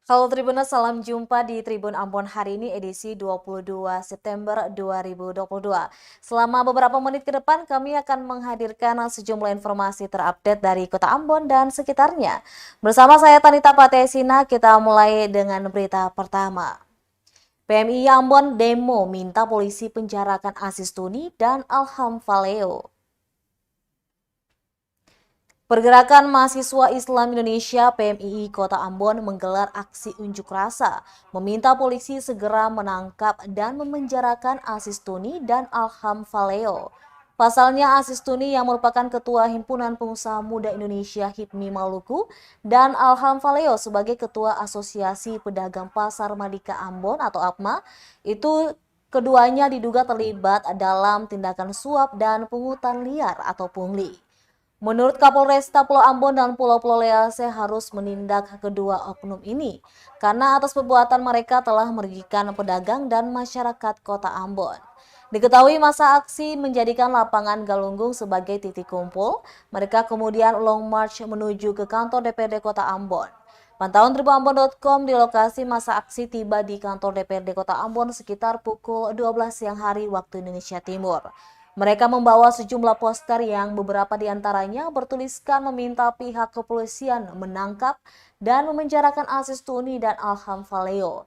Halo Tribuners, salam jumpa di Tribun Ambon hari ini edisi 22 September 2022. Selama beberapa menit ke depan kami akan menghadirkan sejumlah informasi terupdate dari Kota Ambon dan sekitarnya. Bersama saya Tanita Patesina, kita mulai dengan berita pertama. PMI Ambon demo minta polisi penjarakan Aziz Tuni dan Alham Valeo. Pergerakan Mahasiswa Islam Indonesia (PMII) Kota Ambon menggelar aksi unjuk rasa, meminta polisi segera menangkap dan memenjarakan Aziz Tuni dan Alham Valeo. Pasalnya Aziz Tuni yang merupakan Ketua Himpunan Pengusaha Muda Indonesia HIPMI Maluku dan Alham Valeo sebagai Ketua Asosiasi Pedagang Pasar Madika Ambon atau APMA, itu keduanya diduga terlibat dalam tindakan suap dan pungutan liar atau pungli. Menurut Kapolresta Pulau Ambon dan Pulau-Pulau Lease harus menindak kedua oknum ini karena atas perbuatan mereka telah merugikan pedagang dan masyarakat Kota Ambon. Diketahui masa aksi menjadikan lapangan Galunggung sebagai titik kumpul, mereka kemudian long march menuju ke kantor DPRD Kota Ambon. Pantauan tribunambon.com di lokasi masa aksi tiba di kantor DPRD Kota Ambon sekitar pukul 12 siang hari waktu Indonesia Timur. Mereka membawa sejumlah poster yang beberapa diantaranya bertuliskan meminta pihak kepolisian menangkap dan memenjarakan Aziz Tuni dan Alham Valeo.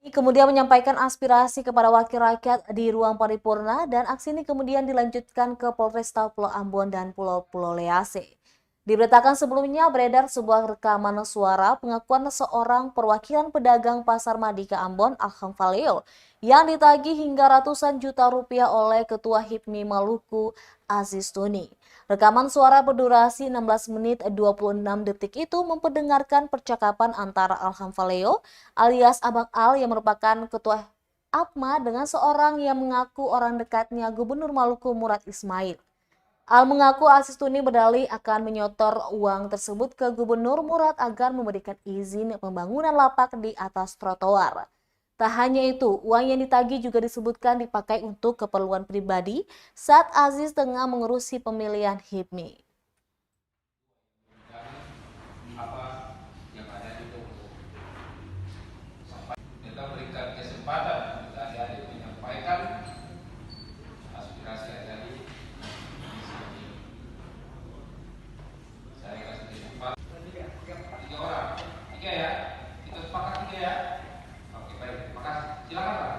Kemudian menyampaikan aspirasi kepada wakil rakyat di ruang paripurna dan aksi ini kemudian dilanjutkan ke Polresta Pulau Ambon dan Pulau-Pulau Lease. Diberitakan sebelumnya beredar sebuah rekaman suara pengakuan seorang perwakilan pedagang Pasar Madika Ambon, Alham Valeo, yang ditagih hingga ratusan juta rupiah oleh Ketua HIPMI Maluku, Aziz Tuni. Rekaman suara berdurasi 16 menit 26 detik itu memperdengarkan percakapan antara Alham Valeo alias Abang Al yang merupakan Ketua APMA dengan seorang yang mengaku orang dekatnya Gubernur Maluku Murad Ismail. Al mengaku Aziz Tuni berdalih akan menyotor uang tersebut ke Gubernur Murad agar memberikan izin pembangunan lapak di atas trotoar. Tak hanya itu, uang yang ditagih juga disebutkan dipakai untuk keperluan pribadi saat Aziz tengah mengurusi pemilihan HIPMI. Kita berikan kesempatan kita adik menyampaikan aspirasi adik di sini. Saya kasih kesempatan tiga orang, tiga ya. Kita sepakat tiga ya. Oke baik, makasih. Silakan Pak.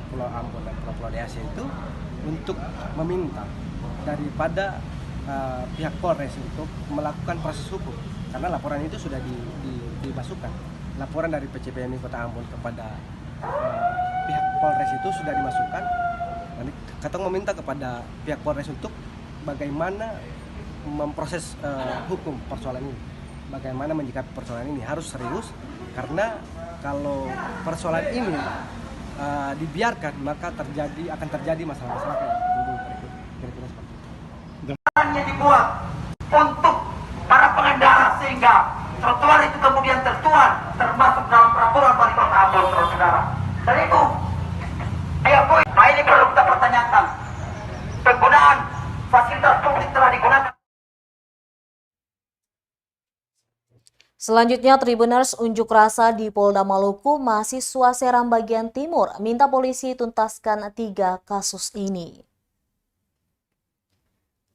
Pulau Ambon dan Pulau-Pulau Lease itu untuk meminta daripada pihak Polres untuk melakukan proses hukum karena laporan itu sudah dimasukkan. Laporan dari PCPMI Kota Ambon kepada pihak Polres itu sudah dimasukkan. Dan kata meminta kepada pihak Polres untuk bagaimana memproses hukum persoalan ini. Bagaimana menyikapi persoalan ini harus serius karena kalau persoalan ini dibiarkan maka akan terjadi masalah-masalah yang timbul berikut kira-kira seperti itu. Yang dibuat untuk para pengendara sehingga trotoar itu kemudian tertuang termasuk dalam peraturan wali kota Ambon, saudara. Dan itu, nah ini perlu kita pertanyakan. Penggunaan fasilitas publik telah digunakan. Selanjutnya, Tribuners, unjuk rasa di Polda Maluku, mahasiswa Seram bagian timur minta polisi tuntaskan 3 kasus ini.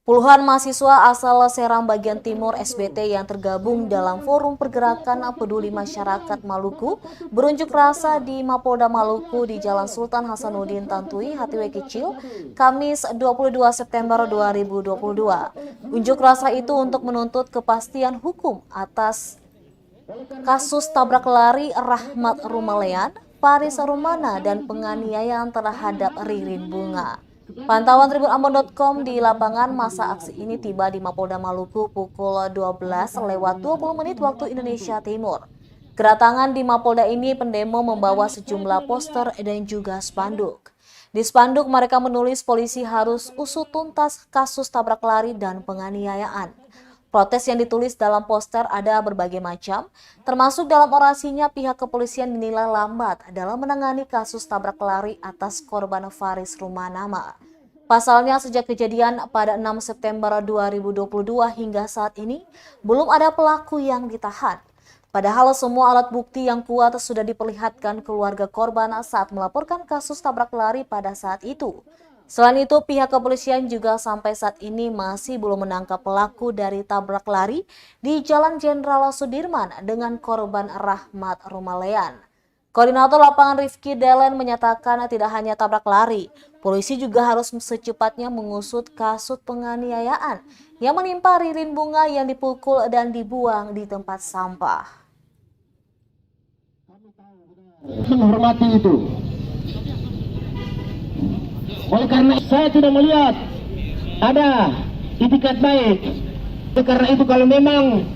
Puluhan mahasiswa asal Seram bagian timur SBT yang tergabung dalam Forum Pergerakan Peduli Masyarakat Maluku berunjuk rasa di Mapolda Maluku di Jalan Sultan Hasanuddin Tantui, Hatiwe Kecil, Kamis 22 September 2022. Unjuk rasa itu untuk menuntut kepastian hukum atas kasus tabrak lari Rahmat Rumalean, Paris Rumana, dan penganiayaan terhadap Ririn Bunga. Pantauan tribunambon.com di lapangan masa aksi ini tiba di Mapolda Maluku pukul 12:20 waktu Indonesia Timur. Kedatangan di Mapolda ini pendemo membawa sejumlah poster dan juga spanduk. Di spanduk mereka menulis polisi harus usut tuntas kasus tabrak lari dan penganiayaan. Protes yang ditulis dalam poster ada berbagai macam, termasuk dalam orasinya pihak kepolisian dinilai lambat dalam menangani kasus tabrak lari atas korban Faris Rumanama. Pasalnya sejak kejadian pada 6 September 2022 hingga saat ini belum ada pelaku yang ditahan. Padahal semua alat bukti yang kuat sudah diperlihatkan keluarga korban saat melaporkan kasus tabrak lari pada saat itu. Selain itu, pihak kepolisian juga sampai saat ini masih belum menangkap pelaku dari tabrak lari di Jalan Jenderal Sudirman dengan korban Rahmat Rumalean. Koordinator lapangan Rifki Delen menyatakan tidak hanya tabrak lari, polisi juga harus secepatnya mengusut kasus penganiayaan yang menimpa Ririn Bunga yang dipukul dan dibuang di tempat sampah. Menghormati itu. Oleh karena saya tidak melihat ada itikat baik. Oleh karena itu kalau memang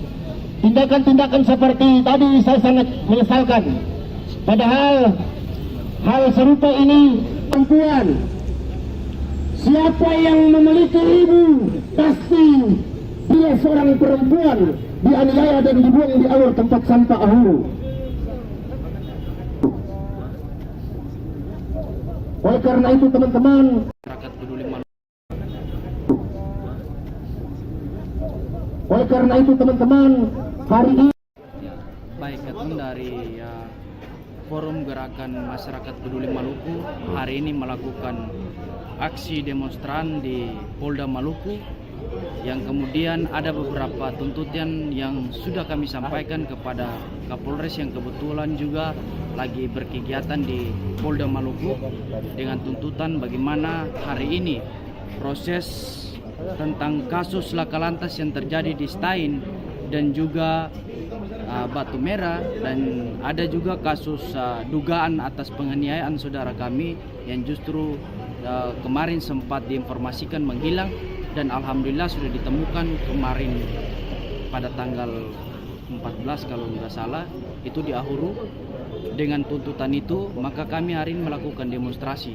tindakan-tindakan seperti tadi saya sangat menyesalkan. Padahal hal serupa ini perempuan. Siapa yang memiliki ibu pasti dia seorang perempuan dianiaya dan dibuang di alur tempat sampah Ahuru. Oleh karena itu teman-teman, masyarakat peduli Maluku. Oleh karena itu teman-teman, hari ini Baik, Ketum dari Forum Gerakan Masyarakat Peduli Maluku hari ini melakukan aksi demonstran di Polda Maluku yang kemudian ada beberapa tuntutan yang sudah kami sampaikan kepada Kapolres yang kebetulan juga lagi berkegiatan di Polda Maluku dengan tuntutan bagaimana hari ini proses tentang kasus laka lantas yang terjadi di Stain dan juga Batu Merah, dan ada juga kasus dugaan atas penganiayaan saudara kami yang justru kemarin sempat diinformasikan menghilang dan alhamdulillah sudah ditemukan kemarin pada tanggal 14 kalau tidak salah itu di Ahuru. Dengan tuntutan itu maka kami hari ini melakukan demonstrasi,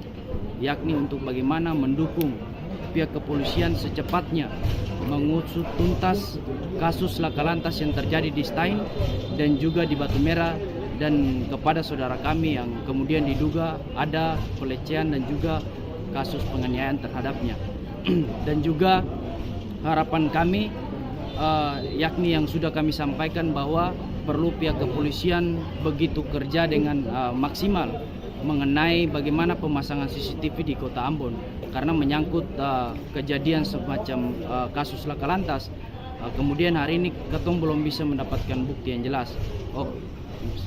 yakni untuk bagaimana mendukung pihak kepolisian secepatnya mengusut tuntas kasus laka lantas yang terjadi di Stain dan juga di Batu Merah, dan kepada saudara kami yang kemudian diduga ada pelecehan dan juga kasus penganiayaan terhadapnya. Dan juga harapan kami yakni yang sudah kami sampaikan bahwa perlu pihak kepolisian begitu kerja dengan maksimal mengenai bagaimana pemasangan CCTV di Kota Ambon, karena menyangkut kejadian semacam kasus laka lantas. Kemudian hari ini Ketum belum bisa mendapatkan bukti yang jelas.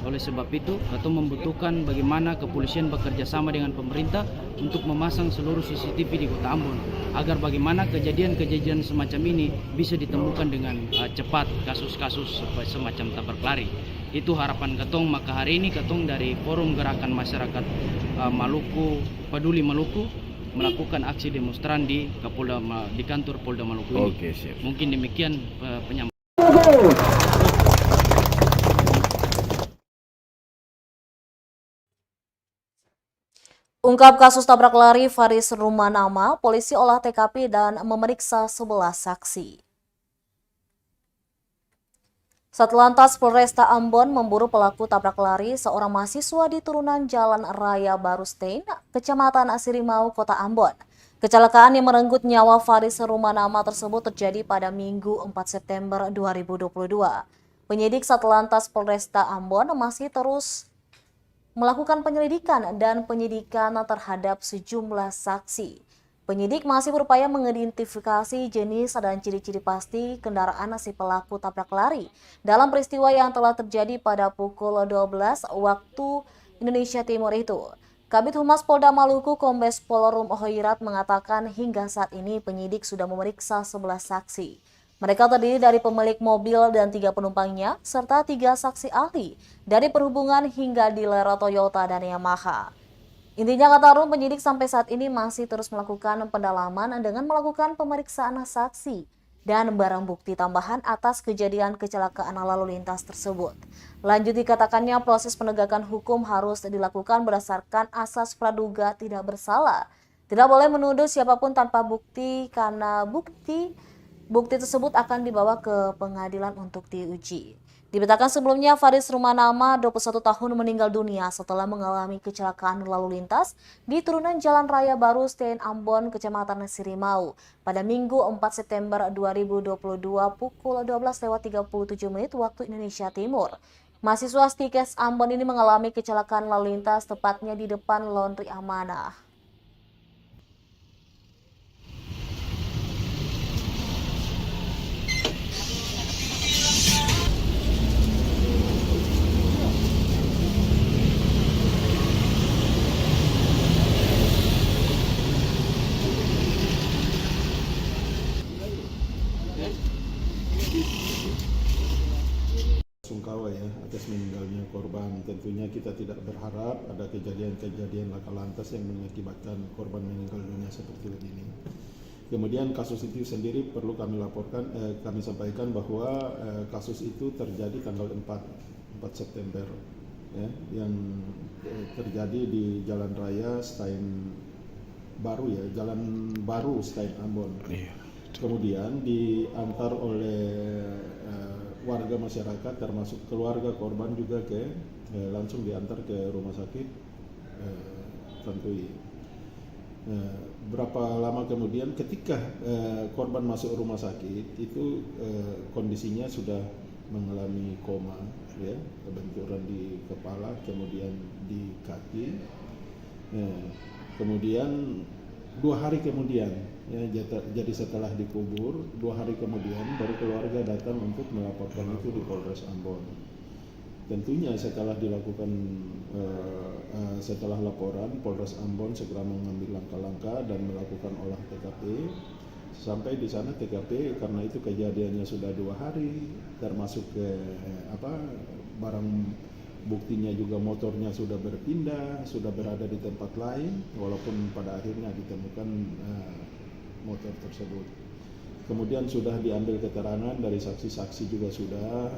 Oleh sebab itu Ketum membutuhkan bagaimana kepolisian bekerja sama dengan pemerintah untuk memasang seluruh CCTV di Kota Ambon agar bagaimana kejadian-kejadian semacam ini bisa ditemukan dengan cepat kasus-kasus semacam tabrak lari. Itu harapan Ketum. Maka hari ini Ketum dari Forum Gerakan Masyarakat Maluku Peduli Maluku melakukan aksi demonstran di kantor Polda Maluku ini. Oke, siap. Mungkin demikian penyampaian. Ungkap kasus tabrak lari Faris Rumanama, polisi olah TKP dan memeriksa 11 saksi. Satlantas Polresta Ambon memburu pelaku tabrak lari seorang mahasiswa di turunan Jalan Raya Barustein, Kecamatan Asirimau, Kota Ambon. Kecelakaan yang merenggut nyawa Faris Rumanama tersebut terjadi pada Minggu 4 September 2022. Penyidik Satlantas Polresta Ambon masih terus melakukan penyelidikan dan penyidikan terhadap sejumlah saksi. Penyidik masih berupaya mengidentifikasi jenis dan ciri-ciri pasti kendaraan si pelaku tabrak lari dalam peristiwa yang telah terjadi pada pukul 12 waktu Indonesia Timur itu. Kabid Humas Polda Maluku Kombes Pol Rum Hoirat mengatakan hingga saat ini penyidik sudah memeriksa 11 saksi. Mereka terdiri dari pemilik mobil dan 3 penumpangnya, serta 3 saksi ahli dari perhubungan hingga dealer Toyota dan Yamaha. Intinya kata Rum, penyidik sampai saat ini masih terus melakukan pendalaman dengan melakukan pemeriksaan saksi dan barang bukti tambahan atas kejadian kecelakaan lalu lintas tersebut. Lanjut dikatakannya proses penegakan hukum harus dilakukan berdasarkan asas praduga tidak bersalah. Tidak boleh menuduh siapapun tanpa bukti karena bukti tersebut akan dibawa ke pengadilan untuk diuji. Diberitakan sebelumnya, Faris Rumanama, 21 tahun, meninggal dunia setelah mengalami kecelakaan lalu lintas di turunan Jalan Raya Baru Stein Ambon, Kecamatan Sirimau, pada Minggu 4 September 2022 pukul 12.37 waktu Indonesia Timur. Mahasiswa Stikes Ambon ini mengalami kecelakaan lalu lintas tepatnya di depan Laundry Amanah. Sungkawa ya atas meninggalnya korban. Tentunya kita tidak berharap ada kejadian-kejadian laka lantas yang mengakibatkan korban meninggal dunia seperti ini. Kemudian kasus itu sendiri perlu kami laporkan, kami sampaikan bahwa kasus itu terjadi tanggal 4 September ya, yang terjadi di Jalan Raya Stein Baru ya, Jalan Baru Stein Ambon. Kemudian diantar oleh warga masyarakat termasuk keluarga korban juga langsung diantar ke rumah sakit Tantui. Berapa lama kemudian ketika korban masuk rumah sakit itu kondisinya sudah mengalami koma ya, benturan di kepala kemudian di kaki. Kemudian 2 hari kemudian ya, jadi setelah dikubur 2 hari kemudian baru keluarga datang untuk melaporkan itu di Polres Ambon. Tentunya setelah dilakukan setelah laporan, Polres Ambon segera mengambil langkah-langkah dan melakukan olah TKP. Sampai di sana TKP karena itu kejadiannya sudah 2 hari, termasuk barang buktinya juga motornya sudah berpindah, sudah berada di tempat lain, walaupun pada akhirnya ditemukan motor tersebut. Kemudian sudah diambil keterangan dari saksi-saksi juga sudah,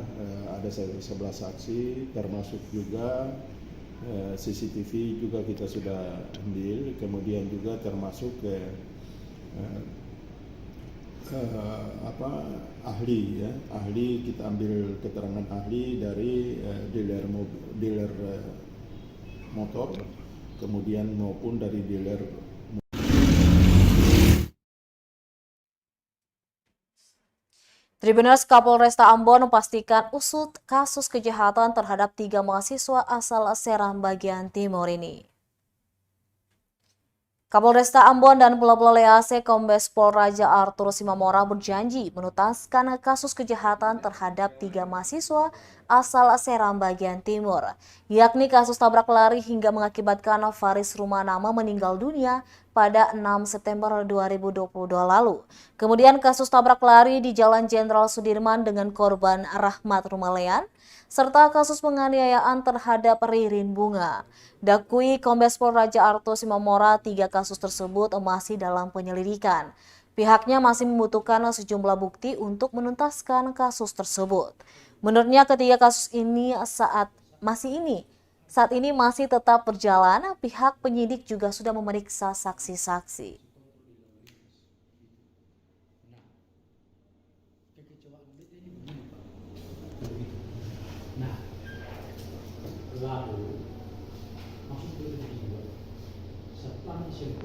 ada 11 saksi, termasuk juga CCTV juga kita sudah ambil, kemudian juga termasuk ahli ya, ahli kita ambil keterangan ahli dari dealer motor, kemudian maupun dari dealer. Tribuners Kapolresta Ambon memastikan usut kasus kejahatan terhadap 3 mahasiswa asal Seram bagian timur ini. Kapolresta Ambon dan Pulau Lease Kombes Pol Raja Arthur Simamora berjanji menuntaskan kasus kejahatan terhadap 3 mahasiswa asal Seram bagian timur, yakni kasus tabrak lari hingga mengakibatkan Faris Rumanama meninggal dunia pada 6 September 2022 lalu. Kemudian kasus tabrak lari di Jalan Jenderal Sudirman dengan korban Rahmat Rumalean, serta kasus penganiayaan terhadap Ririn Bunga. Dakui Kombes Pol Raja Arthur Simamora, 3 kasus tersebut masih dalam penyelidikan. Pihaknya masih membutuhkan sejumlah bukti untuk menuntaskan kasus tersebut. Menurutnya ketiga kasus ini saat ini masih tetap berjalan, pihak penyidik juga sudah memeriksa saksi-saksi. Lalu masuk ke kedua, setelah yang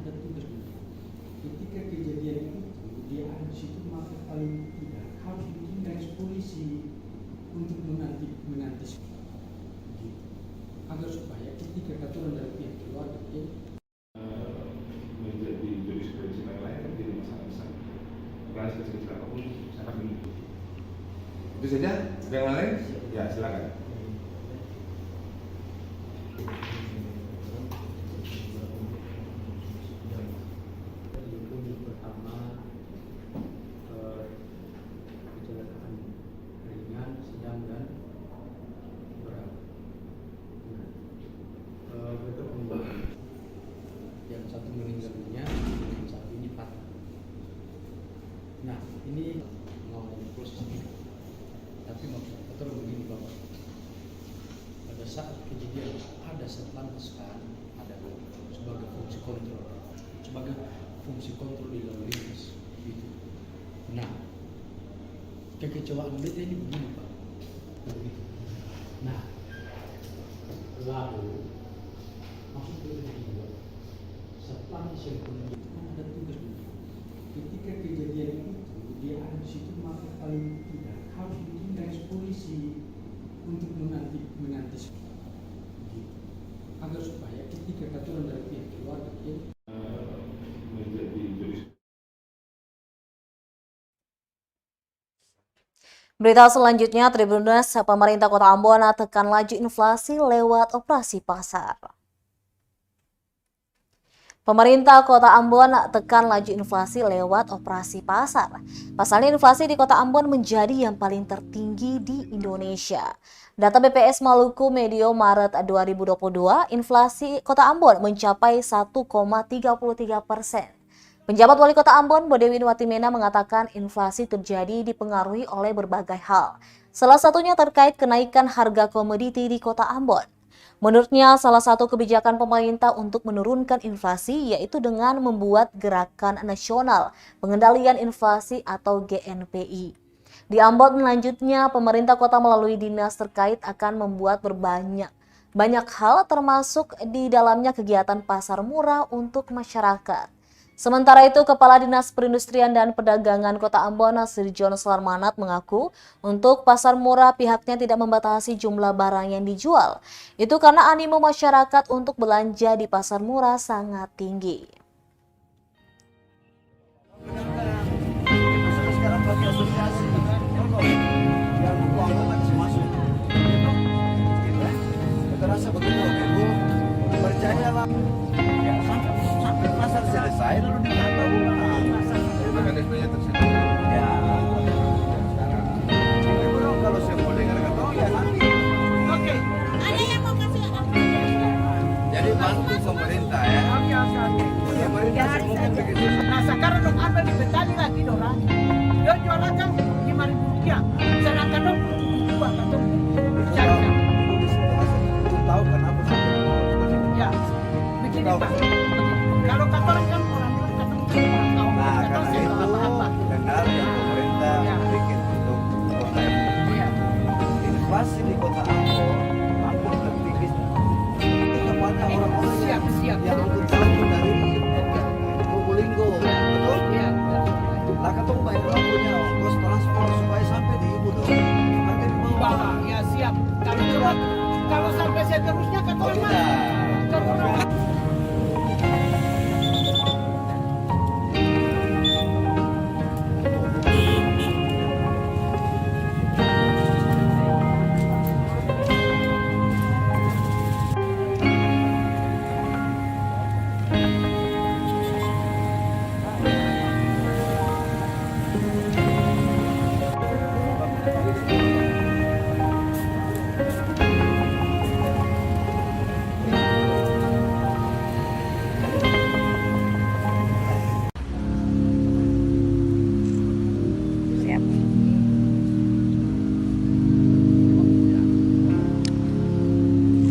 ada tugas ketika kejadian itu dia harus itu maka paling tidak harus bikin garis polisi untuk mengantisipasi agar supaya ketika katuran dari pihak keluarga menjadi jurisprudensi yang lain kan jadi masalah besar. Karena sekecil apapun sangat mendukung. Itu saja. Ada yang lain? Ya silakan. kecelakaan ringan, sedang dan berat. Yang satu meninggal dunia, yang satu ini patah. Nah, ini ngomong proses ini. Tapi maksudnya betul begini Bapak. Pada saat kejadian ada Satlantas kan, ada sebagai fungsi kontrol di lalu lintas gitu. Nah, kekecewaan beta ini begini Pak. begitu. Nah, lalu maksud kedua, setelah misalnya itu kan ada tugas beliau. Ketika kejadian itu dia ada di situ, maka paling tidak harus ditindak polisi untuk mengantisipasi gitu. Agar supaya ketika katuran dari pihak keluarga menjadi juris. Berita selanjutnya, Tribunnews, pemerintah Kota Ambon tekan laju inflasi lewat operasi pasar. Pemerintah Kota Ambon tekan laju inflasi lewat operasi pasar. Pasalnya inflasi di Kota Ambon menjadi yang paling tertinggi di Indonesia. Data BPS Maluku medio Maret 2022, inflasi Kota Ambon mencapai 1,33%. Penjabat Wali Kota Ambon, Bodewin Watimena, mengatakan inflasi terjadi dipengaruhi oleh berbagai hal. Salah satunya terkait kenaikan harga komoditi di Kota Ambon. Menurutnya, salah satu kebijakan pemerintah untuk menurunkan inflasi yaitu dengan membuat Gerakan Nasional Pengendalian Inflasi atau GNPI. Di Ambon, selanjutnya, pemerintah kota melalui dinas terkait akan membuat banyak hal, termasuk di dalamnya kegiatan pasar murah untuk masyarakat. Sementara itu, Kepala Dinas Perindustrian dan Perdagangan Kota Ambon, Sirjon Slarmanat, mengaku untuk pasar murah pihaknya tidak membatasi jumlah barang yang dijual. Itu karena animo masyarakat untuk belanja di pasar murah sangat tinggi. Sekarang bagi asosiasi yang keuangan masih masuk, kita rasa begitu, Ibu percayalah. Sampai pasar selesai lalu ditata ulang. Mekanismenya tersedia. Ya, sekarang. Memang kalau saya boleh kata ya nanti. Oke. Ada yang mau kasih apa? Jadi bantu pemerintah ya. Pemerintah semua begitu. Nah sekarang dong ambil dibetali lagi dorang. Dia jual akan Rp5.000. Sedangkan dong dua atau cari. Tahu kenapa? Ya, begini Pak. Kalau kantoran kan orang bilang kantoran tahu. Nah, Kantor karena saya itu apa-apa. benar yang pemerintah bikin untuk kota ini. Iya. Inflasi di kota Ambon hampir tertinggi kepada orang-orang Siap. yang angkut tangan dari Probolinggo, betul? Iya. Lah ketemu bayar orang punya ongkos transport supaya sampai di ibu dong. Harga di bawah. Wah, ya siap. Kalau sampai seterusnya kantoran Oh, mana? tidak. Kantoran.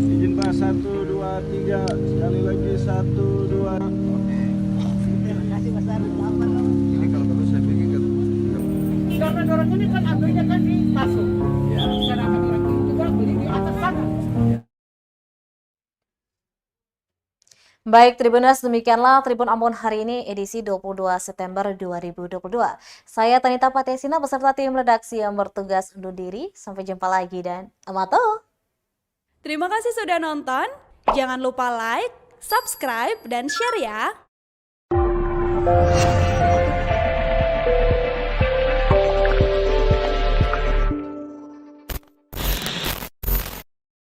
Izin Pak, 1, 2, 3, sekali lagi 1, 2. Ini kalau terus saya pikir Karena dorong ini kan ambilnya kan di masuk. Ya. Sedangkan orang ini juga beli di atas sana. Baik, Tribunnews, demikianlah Tribun Ambon hari ini edisi 22 September 2022. Saya Tanita Patesina beserta tim redaksi yang bertugas undur diri. Sampai jumpa lagi dan amato. Terima kasih sudah nonton. Jangan lupa like, subscribe, dan share ya.